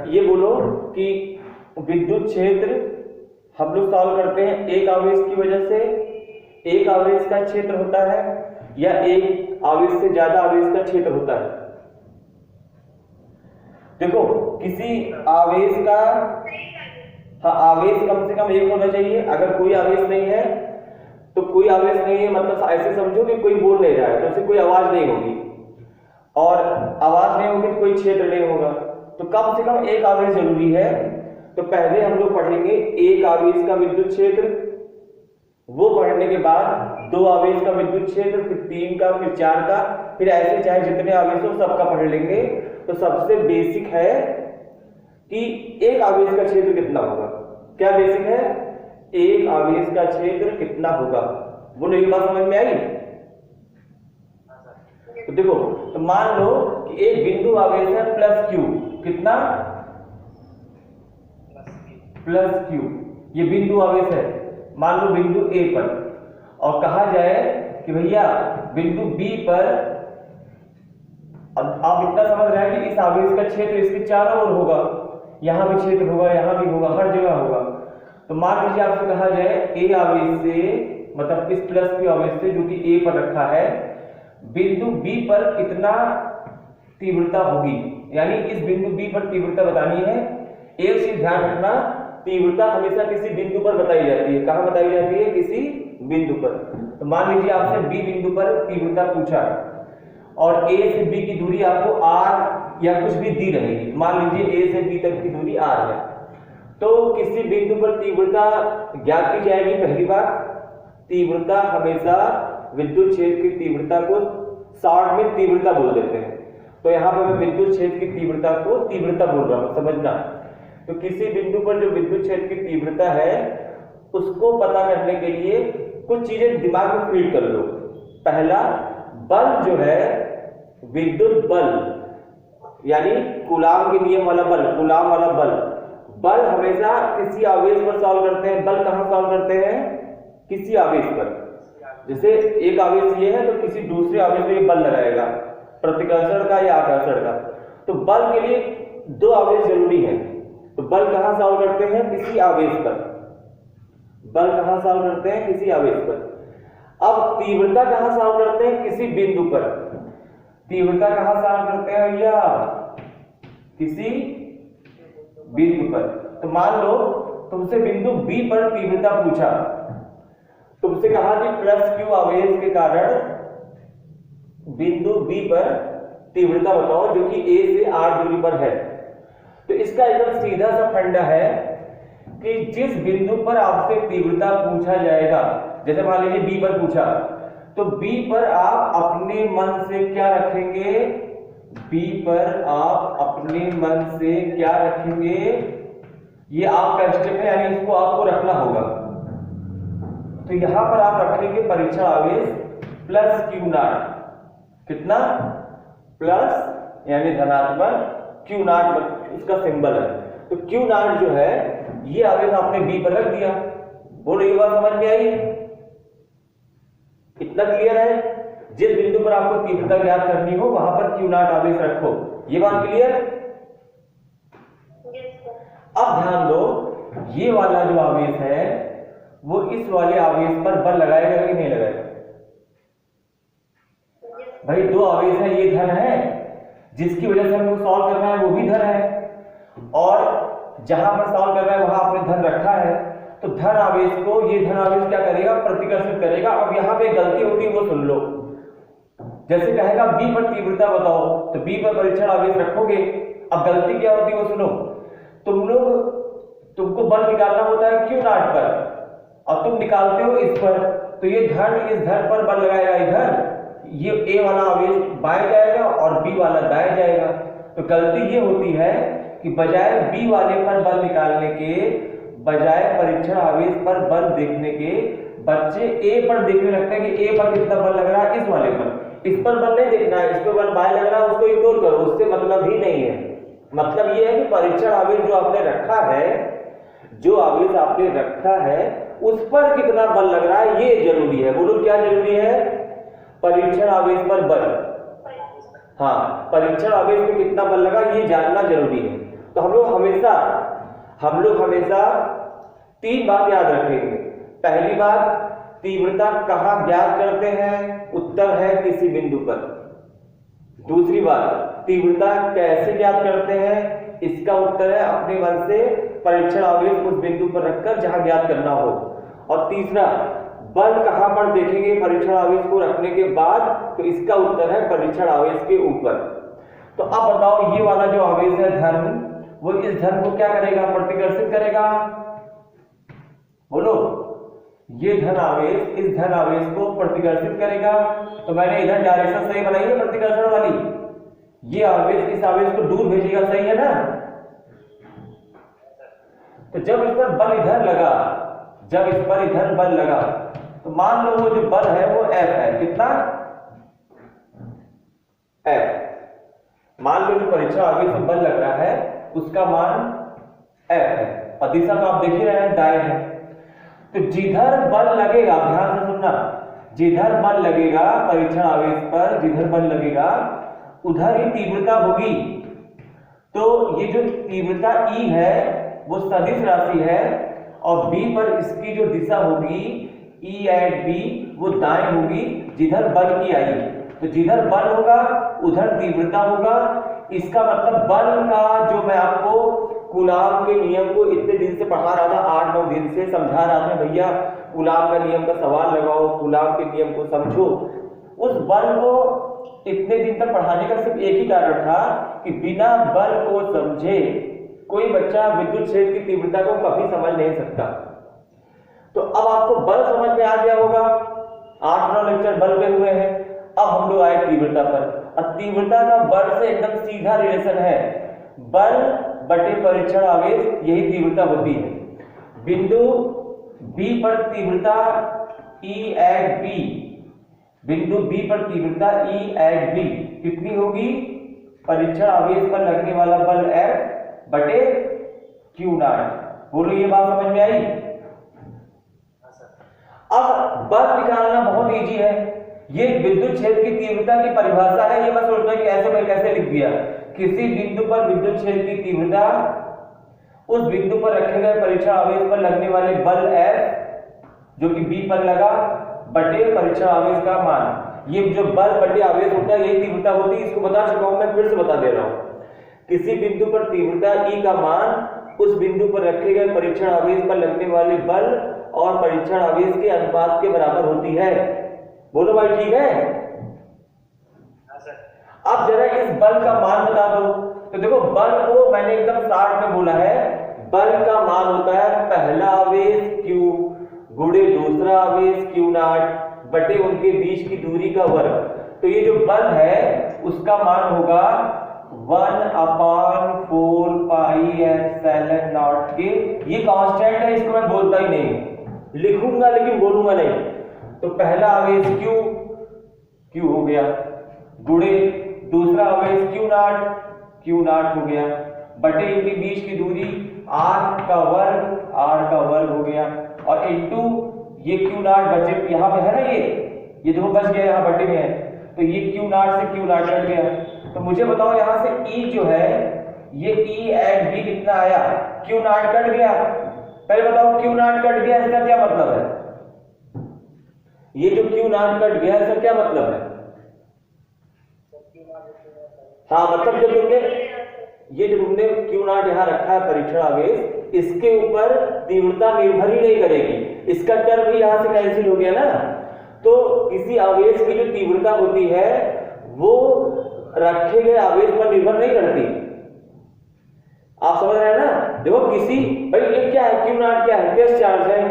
ये बोलो कि विद्युत क्षेत्र हम लोग सॉल्व करते हैं एक आवेश की वजह से, एक आवेश का क्षेत्र होता है या एक आवेश से ज्यादा आवेश का क्षेत्र होता है। देखो किसी आवेश का आवेश कम से कम एक होना चाहिए। अगर कोई आवेश नहीं है तो कोई आवेश नहीं है मतलब ऐसे समझो कि कोई बोल नहीं रहा है तो उससे कोई आवाज नहीं होगी, और आवाज नहीं होगी तो कोई क्षेत्र नहीं होगा, तो कम से कम एक आवेश जरूरी है। तो पहले हम लोग पढ़ेंगे एक आवेश का विद्युत क्षेत्र, वो पढ़ने के बाद दो आवेश का विद्युत क्षेत्र, फिर तीन का, फिर चार का, फिर ऐसे चाहे जितने आवेश हो सबका पढ़ लेंगे। तो सबसे बेसिक है कि एक आवेश का क्षेत्र कितना होगा। क्या बेसिक है? एक आवेश का क्षेत्र कितना होगा। बोलो ये बात समझ में आई? तो देखो, तो मान लो कि एक बिंदु आवेश है प्लस क्यू, कितना? Plus Q. ये बिंदु आवेश है, मान लो बिंदु ए पर, और कहा जाए कि भैया बिंदु बी पर, अब आप इतना समझ रहे हैं कि इस आवेश का क्षेत्र इसके चारों ओर होगा, यहां भी क्षेत्र होगा, यहां भी होगा, हर जगह होगा। तो मान लीजिए आपसे कहा जाए ए आवेश से, मतलब इस प्लस क्यू आवेश से जो कि ए पर रखा है, बिंदु बी पर कितना तीव्रता होगी, यानी इस बिंदु बी पर तीव्रता बतानी है। एक चीज ध्यान रखना, तीव्रता हमेशा किसी बिंदु पर बताई जाती है। कहां बताई जाती है? किसी बिंदु पर। तो मान लीजिए आपसे बी बिंदु पर तीव्रता पूछा और ए से बी की दूरी आपको आर या कुछ भी दी रहेगी। मान लीजिए ए से बी तक की दूरी आर है, तो किसी बिंदु पर तीव्रता ज्ञात की जाएगी। पहली बात, तीव्रता हमेशा विद्युत क्षेत्र की तीव्रता को शॉर्ट में तीव्रता बोल देते हैं, तो यहाँ पर मैं विद्युत क्षेत्र की तीव्रता को तीव्रता बोल रहा हूं, समझना। तो किसी बिंदु पर जो विद्युत क्षेत्र की तीव्रता है उसको पता करने के लिए कुछ चीजें दिमाग में फीड कर लो। पहला, बल जो है, विद्युत बल यानी कूलाम के नियम वाला बल, कूलाम वाला बल, बल हमेशा किसी आवेश पर सॉल्व करते हैं। बल कहां सॉल्व करते हैं? किसी आवेश पर। जैसे एक आवेश ये है तो किसी दूसरे आवेश में बल लगाएगा, प्रतिकर्षण का या आकर्षण का। तो बल के लिए दो आवेश जरूरी है। तो बल कहां सॉल्व करते हैं? किसी आवेश पर। बल कहां सॉल्व करते हैं? किसी आवेश पर। अब तीव्रता कहां सॉल्व करते हैं? किसी बिंदु पर। तीव्रता कहां सॉल्व करते हैं भैया? किसी बिंदु पर। तो मान लो तुमसे बिंदु बी पर तीव्रता पूछा, तुमसे कहा कि प्लस क्यू आवेश के कारण बिंदु बी पर तीव्रता बताओ जो कि ए से आर दूरी पर है। तो इसका एकदम सीधा सा फंडा है कि जिस बिंदु पर आपसे तीव्रता पूछा जाएगा, जैसे मान लीजिए बी पर पूछा, तो बी पर आप अपने मन से क्या रखेंगे? बी पर आप अपने मन से क्या रखेंगे? ये आपका स्टेप है, यानी इसको आपको रखना होगा। तो यहां पर आप रखेंगे परीक्षण आवेश प्लस क्यू नॉट। कितना? प्लस यानी धनात्मक, क्यू नॉट इसका सिंबल है। तो क्यू नॉट जो है ये आवेश आपने बी पर रख दिया। बोलो ये बात समझ में आई? इतना क्लियर है? जिस बिंदु पर आपको तीव्रता ज्ञात करनी हो वहां पर क्यू नॉट आवेश रखो। ये बात क्लियर? अब ध्यान दो, ये वाला जो आवेश है वो इस वाले आवेश पर बल लगाएगा कि नहीं लगाएगा? भाई दो आवेश है, ये धन है, जिसकी वजह से हमको सॉल्व करना है वो भी धन है, और जहां पर सॉल्व कर रहा है वहां आपने धन रखा है। तो धन आवेश को ये धन आवेश क्या करेगा? प्रतिकर्षित करेगा। अब यहाँ पे गलती होती है वो सुन लो। जैसे कहेगा बी पर तीव्रता बताओ, तो बी पर परीक्षण आवेश रखोगे। अब गलती क्या होती है वो सुनो। तुमको बल निकालना होता है क्यू नॉट पर, और तुम निकालते हो इस पर, तो ये धन इस धन पर बल लगाएगा इधर, ये ए वाला आवेश बाएं जाएगा और बी वाला दाएं जाएगा। तो गलती ये होती है कि बजाय बी वाले पर बल निकालने के, बजाय परीक्षण आवेश पर बल देखने के, बच्चे ए पर देखने लगते हैं कि ए पर कितना बल लग रहा है, इस वाले पर। इस पर बल नहीं देखना है, इस पर बल बाएं लग रहा है, उसको इग्नोर करो, उससे मतलब ही नहीं है। मतलब ये है कि परीक्षण आवेश जो आपने रखा है, जो आवेश आपने रखा है उस पर कितना बल लग रहा है ये जरूरी है। बोलो क्या जरूरी है? परीक्षण आवेश पर बल, हाँ, परीक्षण आवेश में कितना बल लगा ये जानना जरूरी है। तो तो हम लोग हमेशा 3 बात याद रखेंगे। पहली बात, तीव्रता कहाँ ज्ञात करते हैं, उत्तर है किसी बिंदु पर। दूसरी बात, तीव्रता कैसे ज्ञात करते हैं, इसका उत्तर है अपने मन से परीक्षण आवेश उस बिंदु पर रखकर जहां ज्ञात करना हो। और तीसरा, बल कहां पर देखेंगे परीक्षण आवेश को रखने के बाद, तो इसका उत्तर है परीक्षण आवेश के ऊपर। तो अब बताओ, ये वाला जो आवेश है धन, वो इस धन को क्या करेगा, प्रतिकर्षित करेगा। बोलो, ये धन आवेश इस धन आवेश को प्रतिकर्षित करेगा। तो मैंने इधर डायरेक्शन सही बनाई है प्रतिकर्षण वाली। ये आवेश इस आवेश को दूर भेजेगा, सही है ना। तो जब इस पर बल इधर लगा, तो मान लो वो जो बल है वो F है। कितना? F। मान लो जो परीक्षण आवेश पर बल लग रहा है उसका मान F है, और दिशा तो आप देख ही रहे हैं, दाएं है। तो जिधर बल लगेगा, ध्यान से सुनना, जिधर बल लगेगा परीक्षण आवेश पर, जिधर बल लगेगा उधर ही तीव्रता होगी। तो ये जो तीव्रता E है वो सदिश राशि है, और B पर इसकी जो दिशा होगी E at B वो दाएं होगी जिधर बल की आई। तो जिधर बल होगा उधर तीव्रता होगा। इसका मतलब बल का जो मैं आपको कूलाम के नियम को इतने दिन से पढ़ा रहा था, 8-9 दिन से समझा रहा था, भैया कूलाम का नियम का सवाल लगाओ, कूलाम के नियम को समझो। उस बल को इतने दिन तक पढ़ाने का सिर्फ एक ही कारण था कि बिना बल को समझे कोई बच्चा विद्युत क्षेत्र की तीव्रता को कभी समझ नहीं सकता। तो अब आपको बल समझ में आ गया होगा, 8-9 लेक्चर बल पे हुए हैं। अब हम लोग आए तीव्रता पर। अब तीव्रता का बल से एकदम सीधा रिलेशन है, बल बटे परीक्षण आवेश, यही तीव्रता होती है। बिंदु B पर तीव्रता E at B, बिंदु B पर तीव्रता E at B कितनी होगी, परीक्षण आवेश पर लगने वाला बल F बटे Q0। बोलो, ये बात समझ में आई। अब बल निकालना बहुत इजी है। ये विद्युत क्षेत्र की तीव्रता की परिभाषा है। ये बस सोचना कि ऐसे मैं कैसे लिख दिया, किसी बिंदु पर विद्युत क्षेत्र की तीव्रता उस बिंदु पर रखे गए परीक्षण आवेश पर लगने वाले बल F जो कि B पर लगा बटे परीक्षण आवेश का मान। ये जो बल बटे आवेश होता है यही तीव्रता होती है। इसको बता चुका हूं, मैं फिर से बता दे रहा हूं। किसी बिंदु पर तीव्रता E का मान उस बिंदु पर रखे गए परीक्षण आवेश पर लगने वाले बल और परीक्षण आवेश के अनुपात के बराबर होती है। बोलो भाई, ठीक है। अब जरा इस बल का मान बता दो। तो देखो, बल को मैंने एकदम शॉर्ट में बोला है, बल का मान होता है पहला आवेश Q गुणे दूसरा आवेश Q0 बटे उनके बीच की दूरी का वर्ग। तो ये जो बल है उसका मान होगा 1/4 पाई एप्सिलॉन नॉट के। ये कांस्टेंट है, इसको मैं बोलता ही नहीं, लिखूंगा लेकिन बोलूंगा नहीं। तो पहला आवेश Q हो गया, गुणे दूसरा आवेश Q0 हो गया, बटे इनके बीच की दूरी r का वर्ग हो गया, और इनटू ये Q0 बचे यहाँ पे है ना, ये देखो बच गया, यहाँ बटे में है। तो ये Q0 से Q0 कट गया। तो मुझे बताओ यहाँ से E जो है ये E at B कितना आया, Q0 कट गया। पहले बताओ, Q0 कट गया इसका क्या मतलब है? ये जो Q0 कट गया इसका क्या मतलब है? हाँ, मतलब जो तुमने Q0 यहाँ रखा है परीक्षण आवेश, इसके ऊपर तीव्रता निर्भर ही नहीं करेगी, इसका टर्म भी यहाँ से कैंसिल हो गया ना। तो किसी आवेश की जो तीव्रता होती है वो रखे गए आवेश पर निर्भर नहीं करती। आप समझ रहे हैं ना। देखो, किसी भाई ये क्या है, Q0 क्या है, टेस्ट चार्ज है।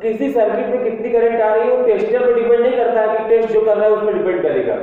किसी सर्किट में कितनी करंट आ रही है वो टेस्टर पर डिपेंड नहीं करता है कि टेस्ट जो कर रहा है उस पर डिपेंड करेगा।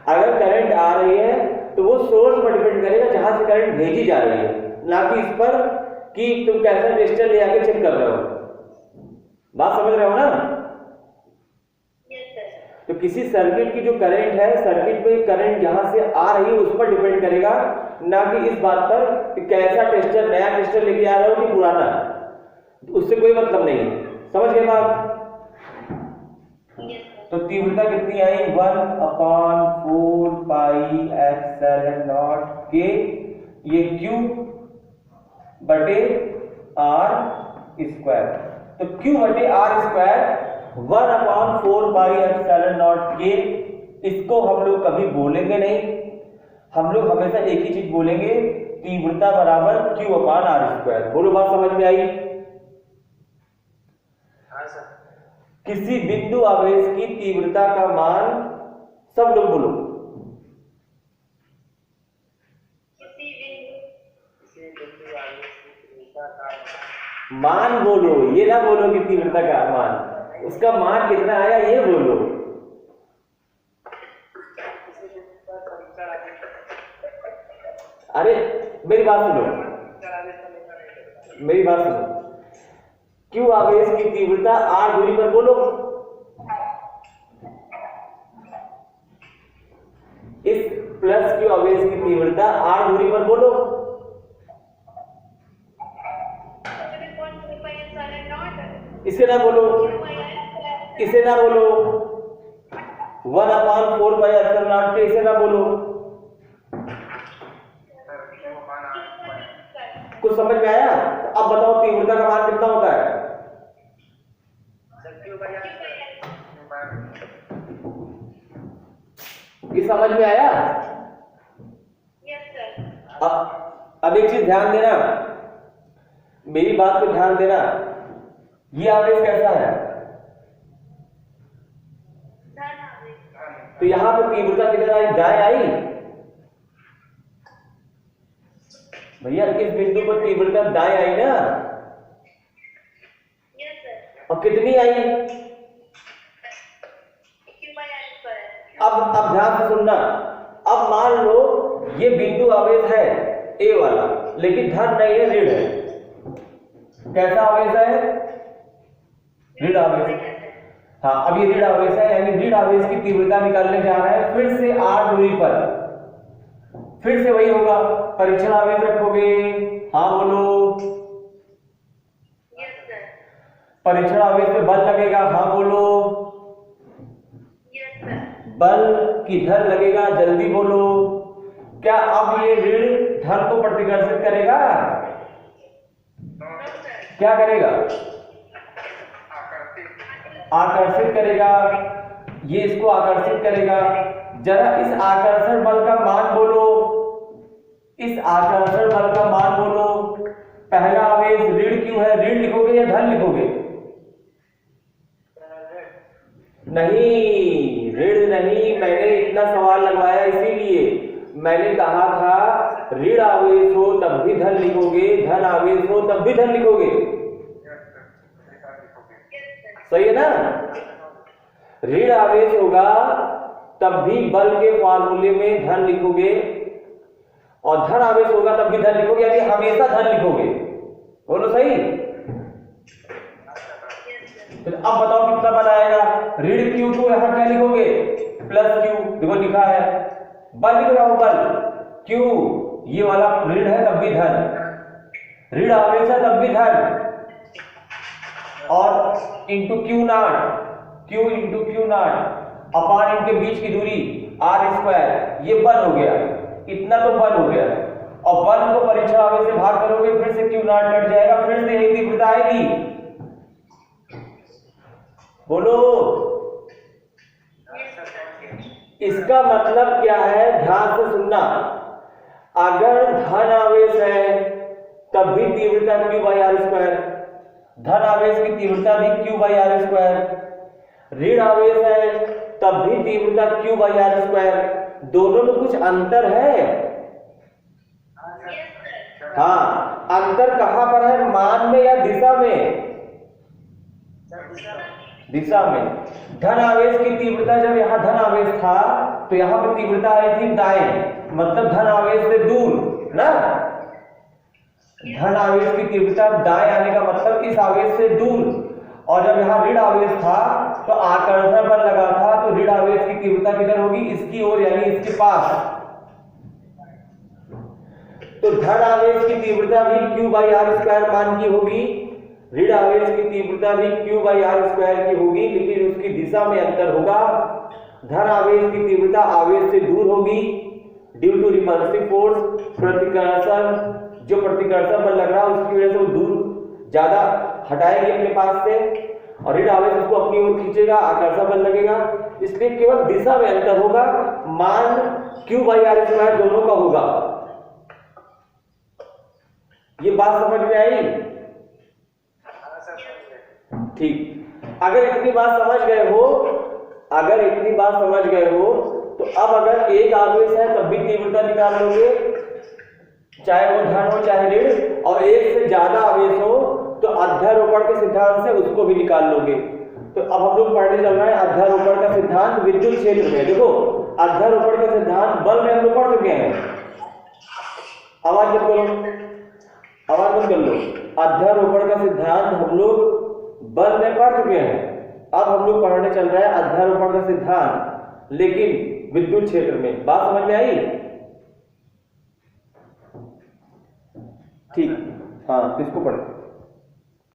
अगर करंट आ रही है तो वो सोर्स पर डिपेंड करेगा जहां से करंट भेजी जा रही है, ना कि इस पर कि तुम कैसा टेस्टर ले आके चेक कर रहे हो। बात समझ रहे हो ना। तो किसी सर्किट की जो करंट है, सर्किट में करंट जहां से आ रही है उस पर डिपेंड करेगा, ना कि इस बात पर कि कैसा टेस्टर, नया टेस्टर लेके आ रहा हो कि पुराना, उससे कोई मतलब नहीं है। समझ गए बात। तो तीव्रता कितनी आई, 1/4 पाई एप्सिलॉन नॉट के, ये Q बटे आर स्क्वायर। तो Q बटे आर स्क्वायर 1/4 के। इसको हम लोग कभी बोलेंगे नहीं, हम लोग हमेशा एक ही चीज बोलेंगे, तीव्रता बराबर Q/r²। बोलो, बात समझ में आई? हाँ सर। किसी बिंदु आवेश की तीव्रता का मान, सब लोग बोलो, किसी बिंदु आवेश की तीव्रता का मान बोलो, ये ना बोलो कि तीव्रता का मान, उसका मान कितना आया ये बोलो। अरे मेरी बात सुनो, मेरी बात सुनो। क्यू आवेश की तीव्रता आर दूरी पर बोलो। इस प्लस क्यू आवेश की तीव्रता आर दूरी पर बोलो। इसे ना बोलो, इसे ना बोलो, 1/4 के, इसे ना बोलो। कुछ समझ में आया? अब बताओ तीव्रता का मान कितना होता है? ये समझ में आया? अब एक चीज ध्यान देना, मेरी बात पे ध्यान देना। ये आवेश कैसा है? तो यहां पे तीव्रता किधर आई? दाएं आई। भैया इस बिंदु पर तीव्रता दाएं आई ना? और कितनी आई? अब ध्यान से सुनना। अब मान लो ये बिंदु आवेश है ए वाला, लेकिन धन नहीं है, ऋण है। कैसा आवेश है? ऋण आवेश। हाँ, अब ये ऋण आवेश है, यानी ऋण आवेश की तीव्रता निकालने जा रहे हैं। फिर से आर दूरी पर, फिर से वही होगा, परीक्षण आवेश रखोगे। हाँ बोलो। परीक्षण आवेश पे बल लगेगा। हाँ बोलो। बल किधर लगेगा? जल्दी बोलो। क्या अब ये ऋण धन को प्रतिकर्षित करेगा? क्या करेगा? आकर्षित करेगा। ये इसको आकर्षित करेगा। जरा इस आकर्षण बल का मान बोलो, इस आकर्षण बल का मान बोलो। पहला आवेश ऋण क्यों है? ऋण लिखोगे या धन लिखोगे? नहीं, ऋण नहीं। मैंने इतना सवाल लगवाया इसीलिए मैंने कहा था ऋण आवेश हो तब भी धन लिखोगे, धन आवेश हो तब भी धन लिखोगे। सही है ना? ऋण आवेश होगा तब भी बल के फॉर्मूले में धन लिखोगे, और धन आवेश होगा तब भी धन लिखोगे, यानी हमेशा धन लिखोगे। बोलो सही? तो अब बताओ कितना बल आएगा? ऋण क्यू को यहां क्या लिखोगे? Plus Q. देखो लिखा है, बल लिख रहा हूं, बल क्यू, ये वाला ऋण है तब भी धन, ऋण आवेश है तब भी धन, और into Q not, Q into Q not अपान इनके बीच की दूरी r²। ये बल हो गया, इतना तो बल हो गया। और बल को परीक्षण आवेश से भाग करोगे, फिर से क्यू नॉट कट जाएगा, फिर से यही तीव्रता आएगी। बोलो। इसका मतलब क्या है? ध्यान से सुनना। अगर धन आवेश है तब भी तीव्रता Q/r², धन आवेश की तीव्रता भी Q/r², ऋण आवेश है तब भी तीव्रता Q/r²। दोनों में कुछ अंतर है। हाँ, अंतर कहां पर है? मान में या दिशा में? दिशा में। धन आवेश की तीव्रता जब यहां धन आवेश था तो यहां पर तीव्रता आई थी दाएं, मतलब धन आवेश से दूर ना। धन आवेश की तीव्रता दाएं आने का मतलब इस आवेश से दूर, और जब यहां ऋण आवेश था तो आकर्षण बल लगा था, तो ऋण आवेश की तीव्रता किधर होगी? इसकी ओर, यानी इसके पास। तो धन आवेश की तीव्रता भी Q/r² मान की होगी, ऋण आवेश की तीव्रता भी Q/r² की होगी, लेकिन उसकी दिशा में अंतर होगा। धन आवेश की तीव्रता आवेश से दूर होगी ड्यू टू रिपल्सिव फोर्स, प्रतिकर्षण जो प्रतिकर्षण बल लग रहा है उसकी वजह से वो दूर ज्यादा हटाएगी अपने पास से, और ऋण आवेश उसको अपनी ओर खींचेगा, आकर्षण बल लगेगा, इसलिए केवल दिशा में अंतर होगा, मान Q बाई आर स्क्वायर दोनों का होगा। ये बात समझ में आई? हाँ सर समझ गए। ठीक। अगर इतनी बात समझ गए हो, अगर इतनी बात समझ गए हो तो अब अगर एक आवेश है तब भी तीव्रता निकाल लोगे, चाहे वो धन हो चाहे ऋण, और एक से ज्यादा आवेश हो तो अध्यारोपण के सिद्धांत से उसको भी निकाल लोगे। तो अब हम लोग पढ़ने चल रहे हैं अध्यारोपण का सिद्धांत विद्युत क्षेत्र में। देखो अध्यारोपण का सिद्धांत बल में हम लोग पढ़ चुके हैं। आवाज बंद करो, आवाज बंद कर लो। अध्यारोपण का सिद्धांत हम लोग बल में पढ़ चुके हैं। अब हम लोग पढ़ने चल रहे हैं अध्यारोपण का सिद्धांत, लेकिन विद्युत क्षेत्र में। बात समझ में आई? ठीक, हाँ, इसको पढ़े।